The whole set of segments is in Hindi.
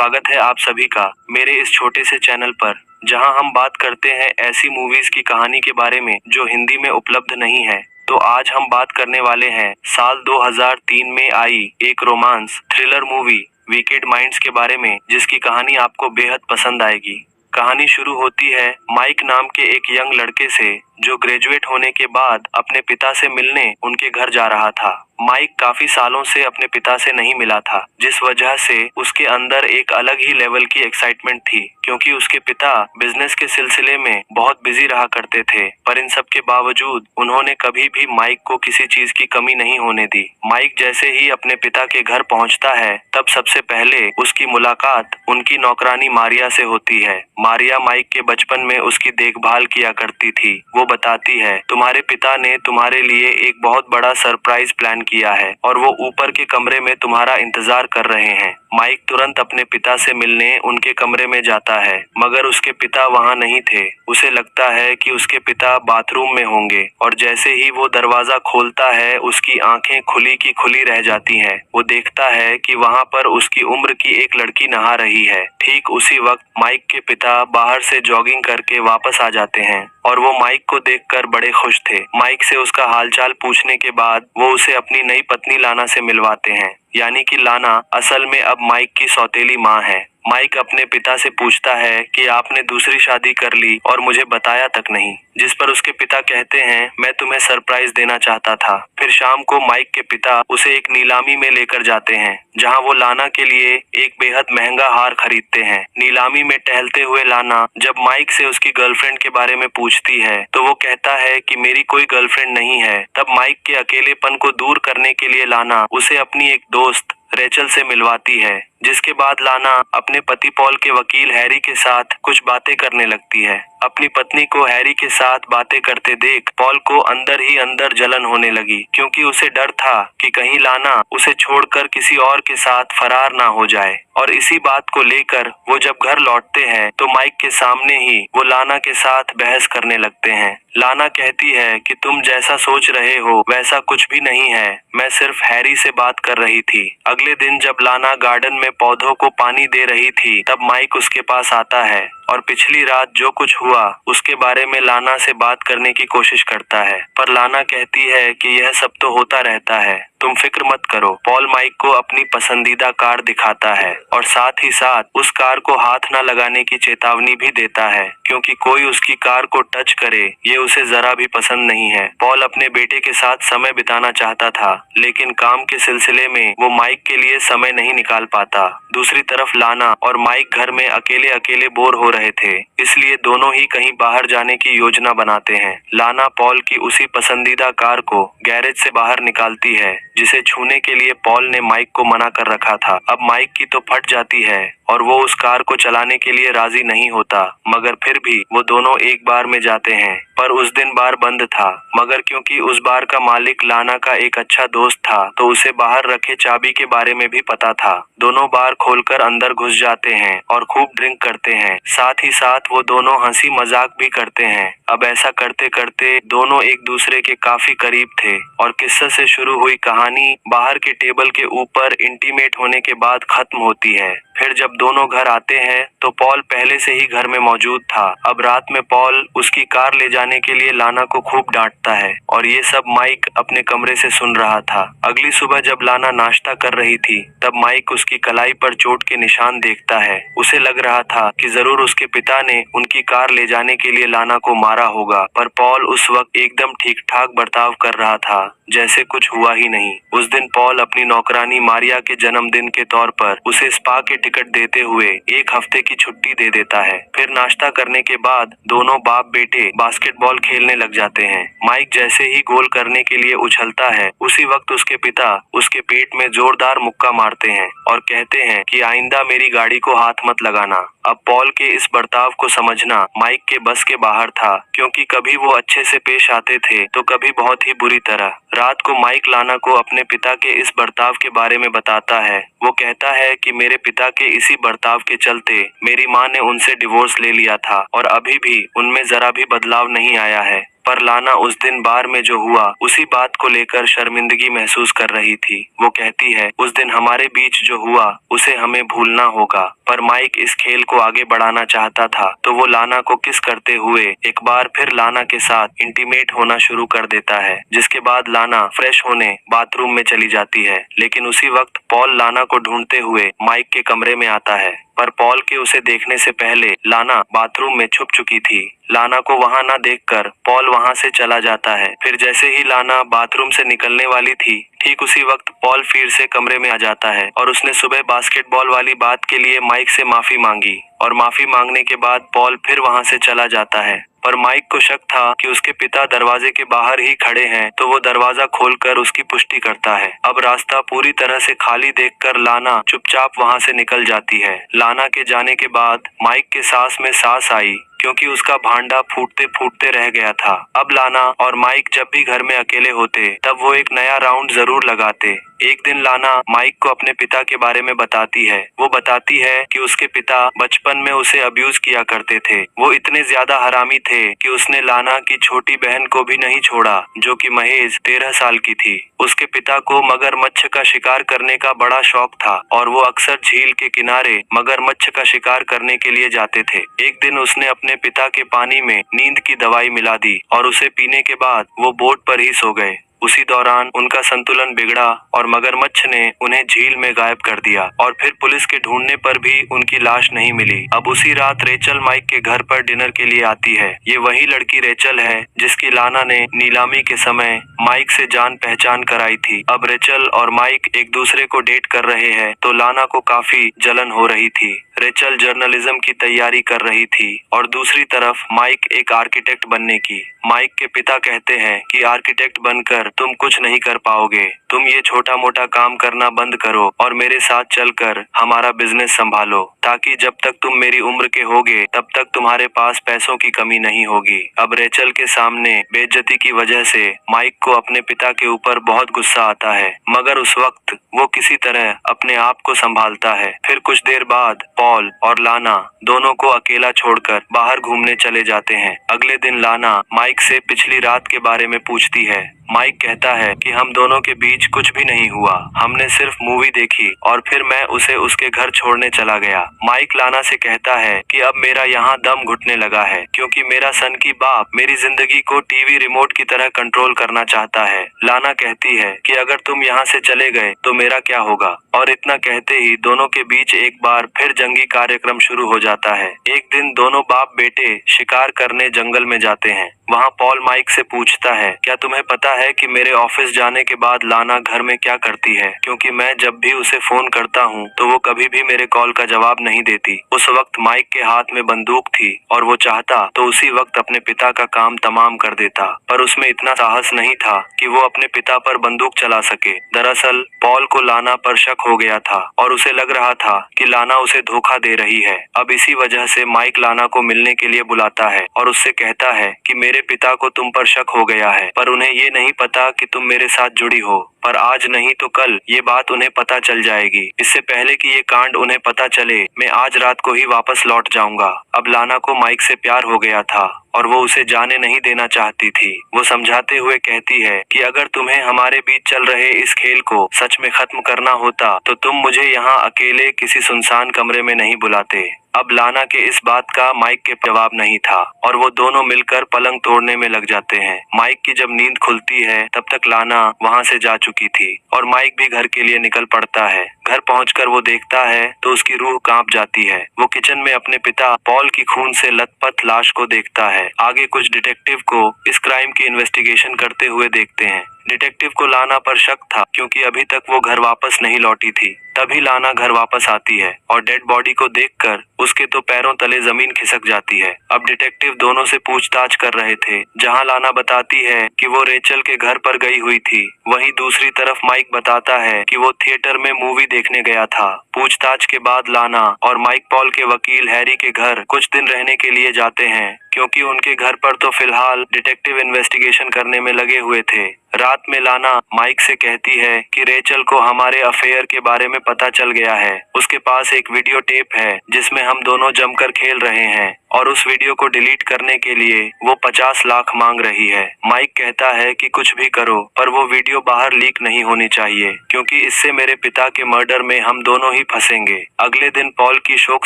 स्वागत है आप सभी का मेरे इस छोटे से चैनल पर, जहां हम बात करते हैं ऐसी मूवीज की कहानी के बारे में जो हिंदी में उपलब्ध नहीं है। तो आज हम बात करने वाले हैं साल 2003 में आई एक romance thriller movie wicked minds के बारे में, जिसकी कहानी आपको बेहद पसंद आएगी। कहानी शुरू होती है माइक नाम के एक यंग लड़के से, जो ग्रेजुएट होने के बाद अपने पिता से मिलने उनके घर जा रहा था। माइक काफी सालों से अपने पिता से नहीं मिला था, जिस वजह से उसके अंदर एक अलग ही लेवल की एक्साइटमेंट थी, क्योंकि उसके पिता बिजनेस के सिलसिले में बहुत बिजी रहा करते थे। पर इन सब के बावजूद उन्होंने कभी भी माइक को किसी चीज की कमी नहीं होने दी। माइक जैसे ही अपने पिता के घर पहुंचता है, तब सबसे पहले उसकी मुलाकात उनकी नौकरानी मारिया से होती है। मारिया माइक के बचपन में उसकी देखभाल किया करती थी। वो बताती है, तुम्हारे पिता ने तुम्हारे लिए एक बहुत बड़ा सरप्राइज प्लान किया है और वो ऊपर के कमरे में तुम्हारा इंतजार कर रहे हैं। माइक तुरंत अपने पिता से मिलने उनके कमरे में जाता है, मगर उसके पिता वहाँ नहीं थे। उसे लगता है कि उसके पिता बाथरूम में होंगे, और जैसे ही वो दरवाजा खोलता है, उसकी आंखें खुली की खुली रह जाती हैं। वो देखता है कि वहाँ पर उसकी उम्र की एक लड़की नहा रही है। ठीक उसी वक्त माइक के पिता बाहर से जॉगिंग करके वापस आ जाते हैं, और वो माइक को देखकर बड़े खुश थे। माइक से उसका हालचाल पूछने के बाद वो उसे अपनी नई पत्नी लाना से मिलवाते हैं, यानी कि लाना असल में अब माइक की सौतेली माँ है। माइक अपने पिता से पूछता है कि आपने दूसरी शादी कर ली और मुझे बताया तक नहीं, जिस पर उसके पिता कहते हैं, मैं तुम्हें सरप्राइज देना चाहता था। फिर शाम को माइक के पिता उसे एक नीलामी में लेकर जाते हैं, जहां वो लाना के लिए एक बेहद महंगा हार खरीदते हैं। नीलामी में टहलते हुए लाना जब माइक से उसकी गर्लफ्रेंड के बारे में पूछती है, तो वो कहता है कि मेरी कोई गर्लफ्रेंड नहीं है। तब माइक के अकेलेपन को दूर करने के लिए लाना उसे अपनी एक दोस्त रेचल से मिलवाती है, जिसके बाद लाना अपने पति पॉल के वकील हैरी के साथ कुछ बातें करने लगती है। अपनी पत्नी को हैरी के साथ बातें करते देख पॉल को अंदर ही अंदर जलन होने लगी, क्योंकि उसे डर था कि कहीं लाना उसे छोड़कर किसी और के साथ फरार ना हो जाए। और इसी बात को लेकर वो जब घर लौटते हैं, तो माइक के सामने ही वो लाना के साथ बहस करने लगते हैं। लाना कहती है कि तुम जैसा सोच रहे हो वैसा कुछ भी नहीं है, मैं सिर्फ हैरी से बात कर रही थी। अगले दिन जब लाना गार्डन में पौधों को पानी दे रही थी, तब माइक उसके पास आता है और पिछली रात जो कुछ हुआ उसके बारे में लाना से बात करने की कोशिश करता है। पर लाना कहती है कि यह सब तो होता रहता है, तुम फिक्र मत करो। पॉल माइक को अपनी पसंदीदा कार दिखाता है और साथ ही साथ उस कार को हाथ न लगाने की चेतावनी भी देता है, क्योंकि कोई उसकी कार को टच करे ये उसे जरा भी पसंद नहीं है। पॉल अपने बेटे के साथ समय बिताना चाहता था, लेकिन काम के सिलसिले में वो माइक के लिए समय नहीं निकाल पाता। दूसरी तरफ लाना और माइक घर में अकेले अकेले बोर हो रहे थे, इसलिए दोनों ही कहीं बाहर जाने की योजना बनाते हैं। लाना पॉल की उसी पसंदीदा कार को गैरेज से बाहर निकालती है, जिसे छूने के लिए पॉल ने माइक को मना कर रखा था। अब माइक की तो फट जाती है और वो उस कार को चलाने के लिए राजी नहीं होता, मगर फिर भी वो दोनों एक बार में जाते हैं। पर उस दिन बार बंद था, मगर क्योंकि उस बार का मालिक लाना का एक अच्छा दोस्त था, तो उसे बाहर रखे चाबी के बारे में भी पता था। दोनों बार खोलकर अंदर घुस जाते हैं और खूब ड्रिंक करते हैं। साथ ही साथ वो दोनों हंसी मजाक भी करते हैं। अब ऐसा करते करते दोनों एक दूसरे के काफी करीब थे, और किस्से से शुरू हुई कहानी बाहर के टेबल के ऊपर इंटीमेट होने के बाद खत्म होती है। फिर जब दोनों घर आते हैं, तो पॉल पहले से ही घर में मौजूद था। अब रात में पॉल उसकी कार ले जाने के लिए लाना को खूब डांटता है, और ये सब माइक अपने कमरे से सुन रहा था। अगली सुबह जब लाना नाश्ता कर रही थी, तब माइक उसकी कलाई पर चोट के निशान देखता है। उसे लग रहा था कि जरूर उसके पिता ने उनकी कार ले जाने के लिए लाना को मारा होगा, पर पॉल उस वक्त एकदम ठीक ठाक बर्ताव कर रहा था, जैसे कुछ हुआ ही नहीं। उस दिन पॉल अपनी नौकरानी मारिया के जन्मदिन के तौर पर उसे स्पा के टिकट देते हुए एक हफ्ते की छुट्टी दे देता है। फिर नाश्ता करने के बाद दोनों बाप बेटे बास्केटबॉल खेलने लग जाते हैं। माइक जैसे ही गोल करने के लिए उछलता है, उसी वक्त उसके पिता उसके पेट में जोरदार मुक्का मारते हैं और कहते हैं कि आइंदा मेरी गाड़ी को हाथ मत लगाना। अब पॉल के इस बर्ताव को समझना माइक के बस के बाहर था, क्योंकि कभी वो अच्छे से पेश आते थे तो कभी बहुत ही बुरी तरह। रात को माइक लाना को अपने पिता के इस बर्ताव के बारे में बताता है। वो कहता है कि मेरे पिता के इसी बर्ताव के चलते मेरी माँ ने उनसे डिवोर्स ले लिया था, और अभी भी उनमें जरा भी बदलाव नहीं आया है। पर लाना उस दिन बार में जो हुआ उसी बात को लेकर शर्मिंदगी महसूस कर रही थी। वो कहती है, उस दिन हमारे बीच जो हुआ उसे हमें भूलना होगा, पर माइक इस खेल को आगे बढ़ाना चाहता था तो वो लाना को किस करते हुए एक बार फिर लाना के साथ इंटीमेट होना शुरू कर देता है, जिसके बाद लाना फ्रेश होने बाथरूम में चली जाती है। लेकिन उसी वक्त पॉल लाना को ढूंढते हुए माइक के कमरे में आता है, पर पॉल के उसे देखने से पहले लाना बाथरूम में छुप चुकी थी। लाना को वहां न देखकर पॉल वहां से चला जाता है। फिर जैसे ही लाना बाथरूम से निकलने वाली थी, ठीक उसी वक्त पॉल फिर से कमरे में आ जाता है और उसने सुबह बास्केटबॉल वाली बात के लिए माइक से माफी मांगी और माफी मांगने के बाद पॉल फिर वहां से चला जाता है। पर माइक को शक था कि उसके पिता दरवाजे के बाहर ही खड़े हैं, तो वो दरवाजा खोलकर उसकी पुष्टि करता है। अब रास्ता पूरी तरह से खाली देखकर लाना चुपचाप वहां से निकल जाती है। लाना के जाने के बाद माइक के सांस में सांस आई, क्योंकि उसका भांडा फूटते फूटते रह गया था। अब लाना और माइक जब भी घर में अकेले होते तब वो एक नया राउंड जरूर लगाते। एक दिन लाना माइक को अपने पिता के बारे में बताती है। वो बताती है कि उसके पिता बचपन में उसे अब्यूज किया करते थे। वो इतने ज्यादा हरामी थे कि उसने लाना की छोटी बहन को भी नहीं छोड़ा, जो कि महेश 13 साल की थी। उसके पिता को मगरमच्छ का शिकार करने का बड़ा शौक था और वो अक्सर झील के किनारे मगरमच्छ का शिकार करने के लिए जाते थे। एक दिन उसने अपने पिता के पानी में नींद की दवाई मिला दी और उसे पीने के बाद वो बोट पर ही सो गए। उसी दौरान उनका संतुलन बिगड़ा और मगरमच्छ ने उन्हें झील में गायब कर दिया और फिर पुलिस के ढूंढने पर भी उनकी लाश नहीं मिली। अब उसी रात रेचल माइक के घर पर डिनर के लिए आती है। ये वही लड़की रेचल है जिसकी लाना ने नीलामी के समय माइक से जान पहचान कराई थी। अब रेचल और माइक एक दूसरे को डेट कर रहे हैं तो लाना को काफी जलन हो रही थी। रेचल जर्नलिज्म की तैयारी कर रही थी और दूसरी तरफ माइक एक आर्किटेक्ट बनने की। माइक के पिता कहते हैं कि आर्किटेक्ट बनकर तुम कुछ नहीं कर पाओगे, तुम ये छोटा मोटा काम करना बंद करो और मेरे साथ चलकर हमारा बिजनेस संभालो, ताकि जब तक तुम मेरी उम्र के होगे तब तक तुम्हारे पास पैसों की कमी नहीं होगी। अब रेचल के सामने बेइज्जती की वजह से माइक को अपने पिता के ऊपर बहुत गुस्सा आता है, मगर उस वक्त वो किसी तरह अपने आप को संभालता है। फिर कुछ देर बाद पॉल और लाना दोनों को अकेला छोड़कर बाहर घूमने चले जाते हैं। अगले दिन लाना माइक से पिछली रात के बारे में पूछती है। माइक कहता है कि हम दोनों के बीच कुछ भी नहीं हुआ, हमने सिर्फ मूवी देखी और फिर मैं उसे उसके घर छोड़ने चला गया। माइक लाना से कहता है कि अब मेरा यहाँ दम घुटने लगा है, क्योंकि मेरा सन की बाप मेरी जिंदगी को टीवी रिमोट की तरह कंट्रोल करना चाहता है। लाना कहती है कि अगर तुम यहाँ से चले गए तो मेरा क्या होगा, और इतना कहते ही दोनों के बीच एक बार फिर जंगी कार्यक्रम शुरू हो जाता है। एक दिन दोनों बाप बेटे शिकार करने जंगल में जाते हैं। वहाँ पॉल माइक से पूछता है, क्या तुम्हें पता है कि मेरे ऑफिस जाने के बाद लाना घर में क्या करती है, क्योंकि मैं जब भी उसे फोन करता हूँ तो वो कभी भी मेरे कॉल का जवाब नहीं देती। उस वक्त माइक के हाथ में बंदूक थी और वो चाहता तो उसी वक्त अपने पिता का काम तमाम कर देता, पर उसमें इतना साहस नहीं था कि वो अपने पिता पर बंदूक चला सके। दरअसल पॉल को लाना पर शक हो गया था और उसे लग रहा था कि लाना उसे धोखा दे रही है। अब इसी वजह से माइक लाना को मिलने के लिए बुलाता है और उससे कहता है कि मेरे पिता को तुम पर शक हो गया है, पर उन्हें ये नहीं पता कि तुम मेरे साथ जुड़ी हो, पर आज नहीं तो कल ये बात उन्हें पता चल जाएगी। इससे पहले कि ये कांड उन्हें पता चले, मैं आज रात को ही वापस लौट जाऊंगा। अब लाना को माइक से प्यार हो गया था और वो उसे जाने नहीं देना चाहती थी। वो समझाते हुए कहती है कि अगर तुम्हें हमारे बीच चल रहे इस खेल को सच में खत्म करना होता तो तुम मुझे यहाँ अकेले किसी सुनसान कमरे में नहीं बुलाते। अब लाना के इस बात का माइक के जवाब नहीं था और वो दोनों मिलकर पलंग तोड़ने में लग जाते हैं। माइक की जब नींद खुलती है तब तक लाना वहाँ से जा चुकी थी और माइक भी घर के लिए निकल पड़ता है। घर पहुंचकर वो देखता है तो उसकी रूह कांप जाती है। वो किचन में अपने पिता पॉल की खून से लथपथ लाश को देखता है। आगे कुछ डिटेक्टिव को इस क्राइम की इन्वेस्टिगेशन करते हुए देखते हैं। डिटेक्टिव को लाना पर शक था, क्योंकि अभी तक वो घर वापस नहीं लौटी थी। तभी लाना घर वापस आती है और डेड बॉडी को देखकर उसके तो पैरों तले जमीन खिसक जाती है। अब डिटेक्टिव दोनों से पूछताछ कर रहे थे। जहां लाना बताती है कि वो रेचल के घर पर गई हुई थी, वहीं दूसरी तरफ माइक बताता है कि वो थिएटर में मूवी देखने गया था। पूछताछ के बाद लाना और माइक पॉल के वकील हैरी के घर कुछ दिन रहने के लिए जाते हैं, क्योंकि उनके घर पर तो फिलहाल डिटेक्टिव इन्वेस्टिगेशन करने में लगे हुए थे। रात में लाना माइक से कहती है कि रेचल को हमारे अफेयर के बारे में पता चल गया है। उसके पास एक वीडियो टेप है जिसमें हम दोनों जमकर खेल रहे हैं और उस वीडियो को डिलीट करने के लिए वो 50 लाख मांग रही है। माइक कहता है कि कुछ भी करो पर वो वीडियो बाहर लीक नहीं होनी चाहिए, क्योंकि इससे मेरे पिता के मर्डर में हम दोनों ही फंसेंगे। अगले दिन पॉल की शोक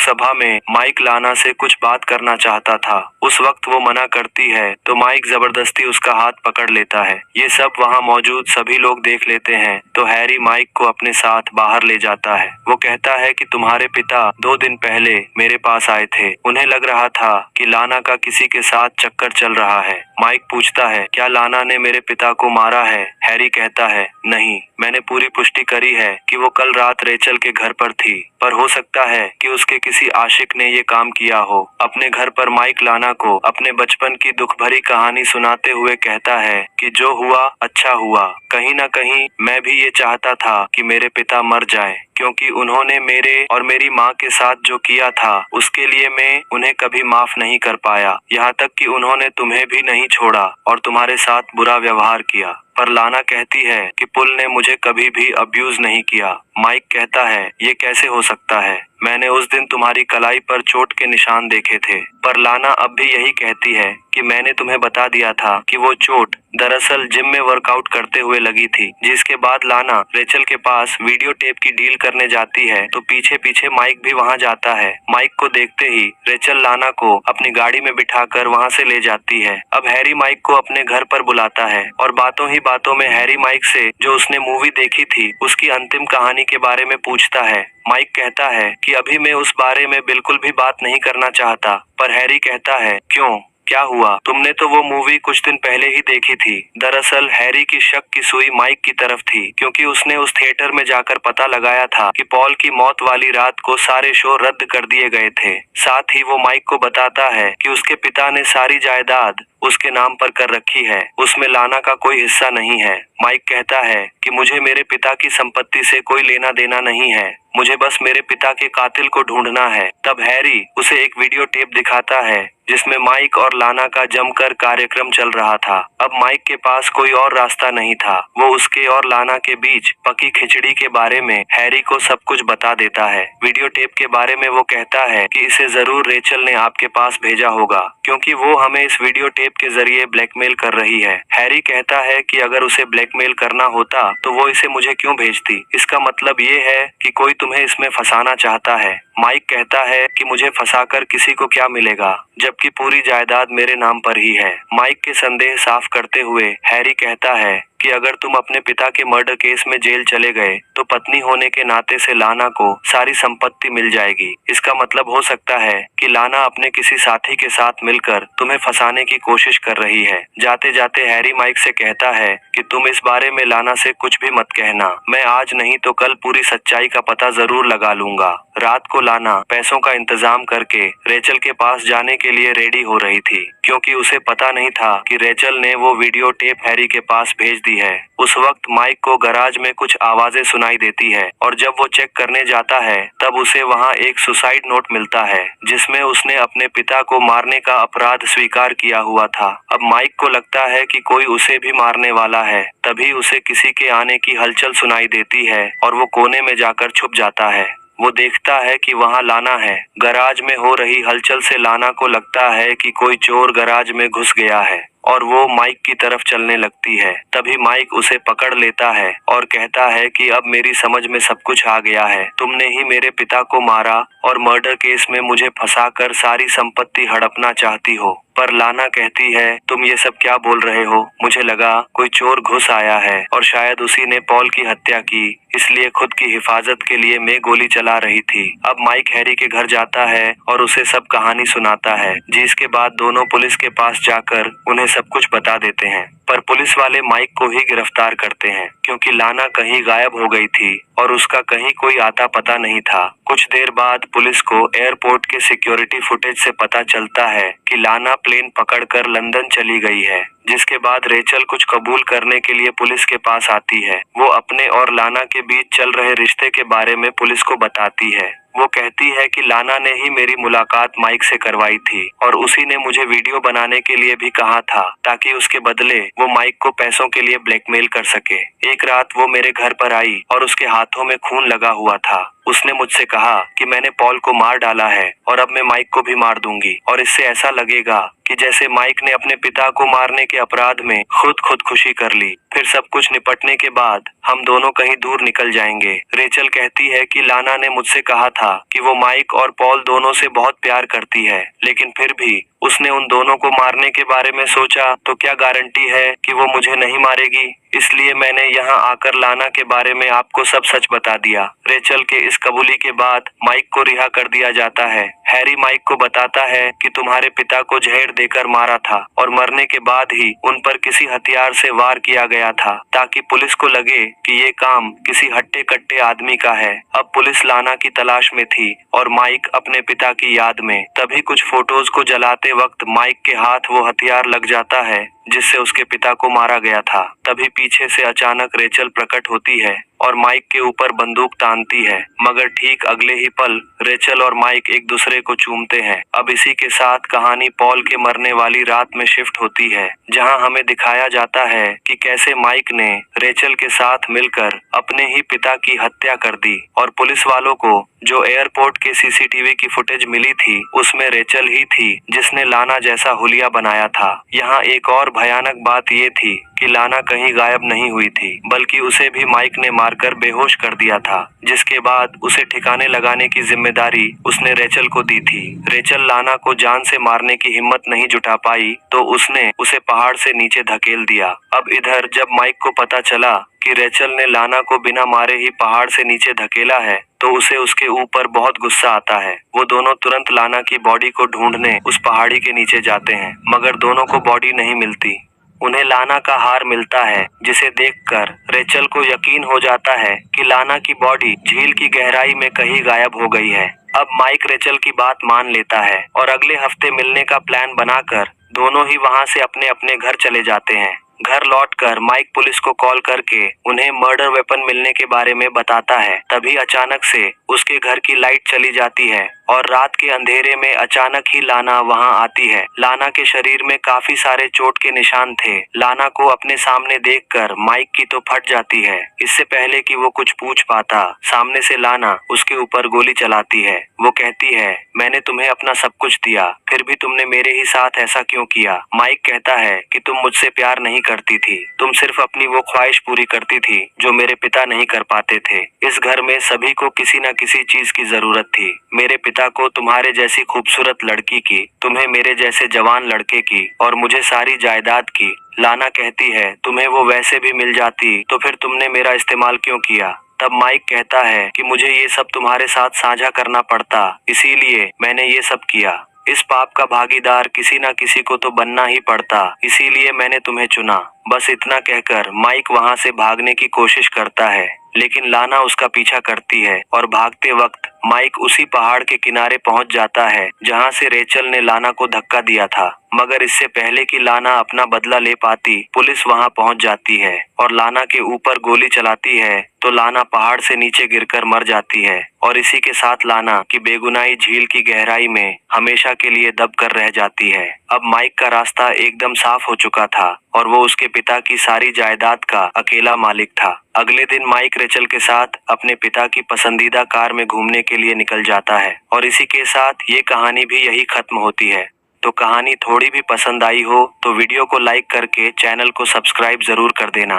सभा में माइक लाना से कुछ बात करना चाहता था। उस वक्त वो मना करती है तो माइक जबरदस्ती उसका हाथ पकड़ लेता है। ये सब वहाँ मौजूद सभी लोग देख लेते हैं तो हैरी माइक को अपने साथ बाहर ले जाता है। वो कहता है कि तुम्हारे पिता 2 दिन पहले मेरे पास आए थे। उन्हें लग रहा था कि लाना का किसी के साथ चक्कर चल रहा है। माइक पूछता है, क्या लाना ने मेरे पिता को मारा है? हैरी कहता है, नहीं, मैंने पूरी पुष्टि करी है कि वो कल रात रेचल के घर पर थी, पर हो सकता है कि उसके किसी आशिक ने ये काम किया हो। अपने घर पर माइक लाना को अपने बचपन की दुख भरी कहानी सुनाते हुए कहता है कि जो हुआ अच्छा हुआ। कहीं न कहीं मैं भी ये चाहता था कि मेरे पिता मर जाए, क्योंकि उन्होंने मेरे और मेरी माँ के साथ जो किया था उसके लिए मैं उन्हें कभी माफ नहीं कर पाया। यहाँ तक कि उन्होंने तुम्हें भी नहीं छोड़ा और तुम्हारे साथ बुरा व्यवहार किया। पर लाना कहती है कि पुल ने मुझे कभी भी अब्यूज नहीं किया। माइक कहता है, ये कैसे हो सकता है? मैंने उस दिन तुम्हारी कलाई पर चोट के निशान देखे थे। पर लाना अब भी यही कहती है कि मैंने तुम्हें बता दिया था कि वो चोट दरअसल जिम में वर्कआउट करते हुए लगी थी। जिसके बाद लाना रेचल के पास वीडियो टेप की डील करने जाती है तो पीछे पीछे माइक भी वहां जाता है। माइक को देखते ही रेचल लाना को अपनी गाड़ी में बिठाकर वहां से ले जाती है। अब हैरी माइक को अपने घर पर बुलाता है और बातों ही बातों में हैरी माइक से जो उसने मूवी देखी थी उसकी अंतिम कहानी के बारे में पूछता है। माइक कहता है कि अभी मैं उस बारे में बिल्कुल भी बात नहीं करना चाहता। पर हैरी कहता है, क्यों, क्या हुआ? तुमने तो वो मूवी कुछ दिन पहले ही देखी थी। दरअसल हैरी की शक की सुई माइक की तरफ थी, क्योंकि उसने उस थिएटर में जाकर पता लगाया था कि पॉल की मौत वाली रात को सारे शो रद्द कर दिए गए थे। साथ ही वो माइक को बताता है कि उसके पिता ने सारी जायदाद उसके नाम पर कर रखी है, उसमें लाना का कोई हिस्सा नहीं है। माइक कहता है कि मुझे मेरे पिता की संपत्ति से कोई लेना देना नहीं है, मुझे बस मेरे पिता के कातिल को ढूंढना है। तब हैरी उसे एक वीडियो टेप दिखाता है जिसमें माइक और लाना का जमकर कार्यक्रम चल रहा था। अब माइक के पास कोई और रास्ता नहीं था। वो उसके और लाना के बीच पकी खिचड़ी के बारे में हैरी को सब कुछ बता देता है। वीडियो टेप के बारे में वो कहता है कि इसे जरूर रेचल ने आपके पास भेजा होगा, क्योंकि वो हमें इस वीडियो टेप के जरिए ब्लैकमेल कर रही है। हैरी कहता है कि अगर उसे ब्लैकमेल करना होता तो वो इसे मुझे क्यों भेजती? इसका मतलब ये है कि कोई तुम्हें इसमें फंसाना चाहता है। माइक कहता है कि मुझे फंसाकर किसी को क्या मिलेगा, जबकि पूरी जायदाद मेरे नाम पर ही है। माइक के संदेह साफ करते हुए हैरी कहता है कि अगर तुम अपने पिता के मर्डर केस में जेल चले गए तो पत्नी होने के नाते से लाना को सारी संपत्ति मिल जाएगी। इसका मतलब हो सकता है कि लाना अपने किसी साथी के साथ मिलकर तुम्हें फंसाने की कोशिश कर रही है। जाते जाते हैरी माइक से कहता है कि तुम इस बारे में लाना से कुछ भी मत कहना, मैं आज नहीं तो कल पूरी सच्चाई का पता जरूर लगा लूंगा। रात को लाना पैसों का इंतजाम करके रेचल के पास जाने के लिए रेडी हो रही थी, क्योंकि उसे पता नहीं था कि रेचल ने वो वीडियो टेप हैरी के पास भेज दी है। उस वक्त माइक को गराज में कुछ आवाजें सुनाई देती है और जब वो चेक करने जाता है तब उसे वहाँ एक सुसाइड नोट मिलता है जिसमें उसने अपने पिता को मारने का अपराध स्वीकार किया हुआ था। अब माइक को लगता है कि कोई उसे भी मारने वाला है। तभी उसे किसी के आने की हलचल सुनाई देती है और वो कोने में जाकर छुप जाता है। वो देखता है कि वहाँ लाना है। गराज में हो रही हलचल से लाना को लगता है कि कोई चोर गराज में घुस गया है और वो माइक की तरफ चलने लगती है। तभी माइक उसे पकड़ लेता है और कहता है कि अब मेरी समझ में सब कुछ आ गया है, तुमने ही मेरे पिता को मारा और मर्डर केस में मुझे फंसाकर सारी संपत्ति हड़पना चाहती हो। पर लाना कहती है, तुम ये सब क्या बोल रहे हो? मुझे लगा कोई चोर घुस आया है और शायद उसी ने पॉल की हत्या की, इसलिए खुद की हिफाजत के लिए मैं गोली चला रही थी। अब माइक हैरी के घर जाता है और उसे सब कहानी सुनाता है, जिसके बाद दोनों पुलिस के पास जाकर उन्हें सब कुछ बता देते हैं। पर पुलिस वाले माइक को ही गिरफ्तार करते हैं, क्योंकि लाना कहीं गायब हो गई थी और उसका कहीं कोई आता पता नहीं था। कुछ देर बाद पुलिस को एयरपोर्ट के सिक्योरिटी फुटेज से पता चलता है कि लाना प्लेन पकड़कर लंदन चली गई है। जिसके बाद रेचल कुछ कबूल करने के लिए पुलिस के पास आती है। वो अपने और लाना के बीच चल रहे रिश्ते के बारे में पुलिस को बताती है। वो कहती है कि लाना ने ही मेरी मुलाकात माइक से करवाई थी और उसी ने मुझे वीडियो बनाने के लिए भी कहा था, ताकि उसके बदले वो माइक को पैसों के लिए ब्लैकमेल कर सके। एक रात वो मेरे घर पर आई और उसके हाथों में खून लगा हुआ था। उसने मुझसे कहा कि मैंने पॉल को मार डाला है और अब मैं माइक को भी मार दूंगी और इससे ऐसा लगेगा कि जैसे माइक ने अपने पिता को मारने के अपराध में खुदकुशी कर ली। फिर सब कुछ निपटने के बाद हम दोनों कहीं दूर निकल जाएंगे। रेचल कहती है कि लाना ने मुझसे कहा था कि वो माइक और पॉल दोनों से बहुत प्यार करती है, लेकिन फिर भी उसने उन दोनों को मारने के बारे में सोचा तो क्या गारंटी है कि वो मुझे नहीं मारेगी। इसलिए मैंने यहाँ आकर लाना के बारे में आपको सब सच बता दिया। रेचल के इस कबूली के बाद माइक को रिहा कर दिया जाता है। हैरी माइक को बताता है कि तुम्हारे पिता को जहर देकर मारा था और मरने के बाद ही उन पर किसी हथियार से वार किया गया था ताकि पुलिस को लगे कि ये काम किसी हट्टे कट्टे आदमी का है। अब पुलिस लाना की तलाश में थी और माइक अपने पिता की याद में। तभी कुछ फोटोज को जलाते वक्त माइक के हाथ वो हथियार लग जाता है जिससे उसके पिता को मारा गया था। तभी पीछे से अचानक रेचल प्रकट होती है और माइक के ऊपर बंदूक तानती है, मगर ठीक अगले ही पल रेचल और माइक एक दूसरे को चूमते हैं। अब इसी के साथ कहानी पॉल के मरने वाली रात में शिफ्ट होती है, जहां हमें दिखाया जाता है कि कैसे माइक ने रेचल के साथ मिलकर अपने ही पिता की हत्या कर दी और पुलिस वालों को जो एयरपोर्ट के सीसीटीवी की फुटेज मिली थी उसमें रेचल ही थी जिसने लाना जैसा हुलिया बनाया था। यहाँ एक और भयानक बात ये थी कि लाना कहीं गायब नहीं हुई थी, बल्कि उसे भी माइक ने मारकर बेहोश कर दिया था, जिसके बाद उसे ठिकाने लगाने की जिम्मेदारी उसने रेचल को दी थी। रेचल लाना को जान से मारने की हिम्मत नहीं जुटा पाई तो उसने उसे पहाड़ से नीचे धकेल दिया। अब इधर जब माइक को पता चला कि रेचल ने लाना को बिना मारे ही पहाड़ से नीचे धकेला है तो उसे उसके ऊपर बहुत गुस्सा आता है। वो दोनों तुरंत लाना की बॉडी को ढूंढने उस पहाड़ी के नीचे जाते हैं, मगर दोनों को बॉडी नहीं मिलती। उन्हें लाना का हार मिलता है, जिसे देखकर रेचल को यकीन हो जाता है कि लाना की बॉडी झील की गहराई में कहीं गायब हो गई है। अब माइक रेचल की बात मान लेता है और अगले हफ्ते मिलने का प्लान बनाकर दोनों ही वहां से अपने अपने घर चले जाते हैं। घर लौटकर माइक पुलिस को कॉल करके उन्हें मर्डर वेपन मिलने के बारे में बताता है। तभी अचानक से उसके घर की लाइट चली जाती है और रात के अंधेरे में अचानक ही लाना वहां आती है। लाना के शरीर में काफी सारे चोट के निशान थे। लाना को अपने सामने देखकर माइक की तो फट जाती है। इससे पहले कि वो कुछ पूछ पाता, सामने से लाना उसके ऊपर गोली चलाती है। वो कहती है, मैंने तुम्हें अपना सब कुछ दिया, फिर भी तुमने मेरे ही साथ ऐसा क्यों किया। माइक कहता है कि तुम मुझसे प्यार नहीं करती थी, तुम सिर्फ अपनी वो ख्वाहिश पूरी करती थी जो मेरे पिता नहीं कर पाते थे। इस घर में सभी को किसी न किसी चीज की जरूरत थी। मेरे पिता को तुम्हारे जैसी खूबसूरत लड़की की, तुम्हें मेरे जैसे जवान लड़के की और मुझे सारी जायदाद की। लाना कहती है, तुम्हें वो वैसे भी मिल जाती तो फिर तुमने मेरा इस्तेमाल क्यों किया। तब माइक कहता है कि मुझे ये सब तुम्हारे साथ साझा करना पड़ता, इसीलिए मैंने ये सब किया। इस पाप का भागीदार किसी न किसी को तो बनना ही पड़ता, इसीलिए मैंने तुम्हें चुना। बस इतना कहकर माइक वहां से भागने की कोशिश करता है, लेकिन लाना उसका पीछा करती है और भागते वक्त माइक उसी पहाड़ के किनारे पहुंच जाता है जहां से रेचल ने लाना को धक्का दिया था। मगर इससे पहले कि लाना अपना बदला ले पाती, पुलिस वहां पहुंच जाती है और लाना के ऊपर गोली चलाती है तो लाना पहाड़ से नीचे गिरकर मर जाती है और इसी के साथ लाना की बेगुनाही झील की गहराई में हमेशा के लिए दब कर रह जाती है। अब माइक का रास्ता एकदम साफ हो चुका था और वो उसके पिता की सारी जायदाद का अकेला मालिक था। अगले दिन माइक रेचल के साथ अपने पिता की पसंदीदा कार में घूमने के लिए निकल जाता है और इसी के साथ ये कहानी भी यही खत्म होती है। तो कहानी थोड़ी भी पसंद आई हो तो वीडियो को लाइक करके चैनल को सब्सक्राइब जरूर कर देना।